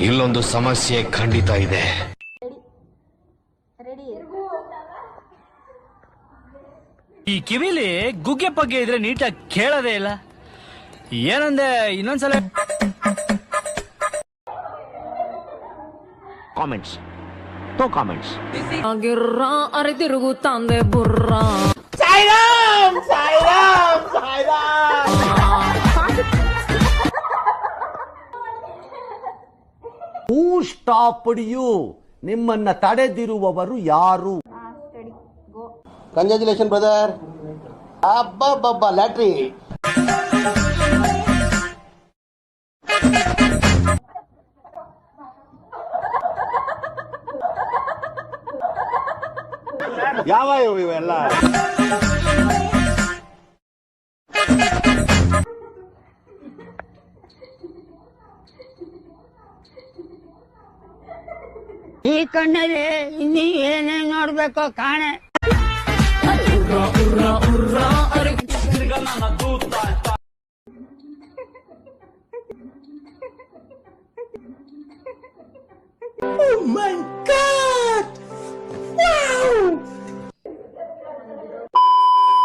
ಇಲ್ಲೊಂದು ಸಮಸ್ಯೆ ಖಂಡಿತ ಇದೆ. ಈ ಕಿವಿಲಿ ಗುಗ್ಗೆ ಪಗ್ಗೆ ಇದ್ರೆ ನೀಟಾಗಿ ಕೇಳೋದೇ ಇಲ್ಲ. ಏನಂದೆ ಇನ್ನೊಂದ್ಸಲ. Comments no comments. ಗಿರ್ರ ಅರಿತಿರುಗುತ್ತಾಂದೆ ಬುರ್ರ. Sairam Sairam Sairam. Who stopped you? ನಿಮ್ಮನ್ನ ತಡೆದಿರುವವರು ಯಾರು? Congratulation brother. ಅಬ್ಬಬ್ಬಬ್ಬ ಲ್ಯಾಟ್ರಿ. ಯಾವ ಇವೆಲ್ಲ? ಈ ಕಣ್ಣಲ್ಲಿ ಇನ್ನೀ ಏನೇನ್ ನೋಡ್ಬೇಕೋ ಕಾಣೆ. Oh my God!